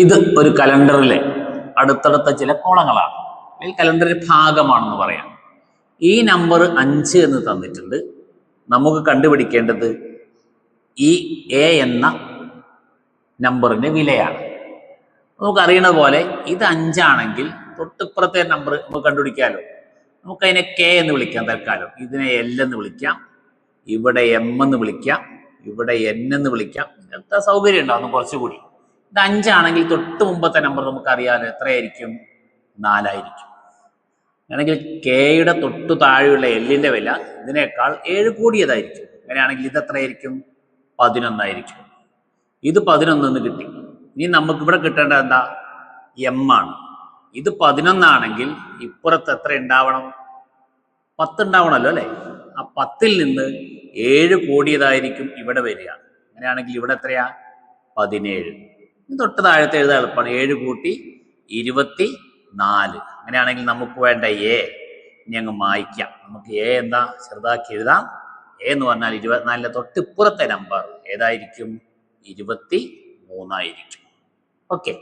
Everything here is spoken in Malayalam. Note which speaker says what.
Speaker 1: ഇത് ഒരു കലണ്ടറിലെ അടുത്തടുത്ത ചില കോളങ്ങളാണ്. ഈ കലണ്ടറിന്റെ ഭാഗമാണെന്ന് പറയാം. ഈ നമ്പർ 5 എന്ന് തന്നിട്ടുണ്ട്. നമുക്ക് കണ്ടുപിടിക്കേണ്ടത് ഈ എ എന്ന നമ്പറിന്റെ വിലയാണ്. നമുക്കറിയണ പോലെ ഇത് 5 ആണെങ്കിൽ തൊട്ടിപ്പുറത്തെ നമ്പർ നമുക്ക് കണ്ടുപിടിക്കാമല്ലോ. നമുക്കതിനെ കെ എന്ന് വിളിക്കാം. തൽക്കാലം ഇതിനെ എൽ എന്ന് വിളിക്കാം, ഇവിടെ എം എന്ന് വിളിക്കാം, ഇവിടെ എൻ എന്ന് വിളിക്കാം. എത്ര സൗകര്യം ഉണ്ടാവും കുറച്ചുകൂടി. ഇത് 5 ആണെങ്കിൽ തൊട്ട് മുമ്പത്തെ നമ്പർ നമുക്കറിയാലോ, എത്രയായിരിക്കും? 4 ആയിരിക്കും. അങ്ങനെയാണെങ്കിൽ കെയുടെ തൊട്ടു താഴെയുള്ള എല്ലിന്റെ വില ഇതിനേക്കാൾ 7 കൂടിയതായിരിക്കും. അങ്ങനെയാണെങ്കിൽ ഇത് എത്രയായിരിക്കും? 11 ആയിരിക്കും. ഇത് 11 എന്ന് കിട്ടി. ഇനി നമുക്ക് ഇവിടെ കിട്ടേണ്ടത് എന്താ? എം ആണ്. ഇത് 11 ആണെങ്കിൽ ഇപ്പുറത്ത് എത്ര ഉണ്ടാവണം? 10 ഉണ്ടാവണമല്ലോ അല്ലെ? ആ 10ൽ നിന്ന് 7 കൂടിയതായിരിക്കും ഇവിടെ വരിക. അങ്ങനെയാണെങ്കിൽ ഇവിടെ എത്രയാ? 17. തൊട്ട് താഴത്തെ എഴുതാൻ എളുപ്പമാണ്. 7 കൂട്ടി 24. അങ്ങനെയാണെങ്കിൽ നമുക്ക് വേണ്ട എ ഇനി അങ്ങ് മായ്ക്കാം. നമുക്ക് എ എന്താ ചെറുതാക്കി എഴുതാം. എ എന്ന് പറഞ്ഞാൽ 24 തൊട്ടിപ്പുറത്തെ നമ്പർ ഏതായിരിക്കും? 23 ആയിരിക്കും. ഓക്കെ.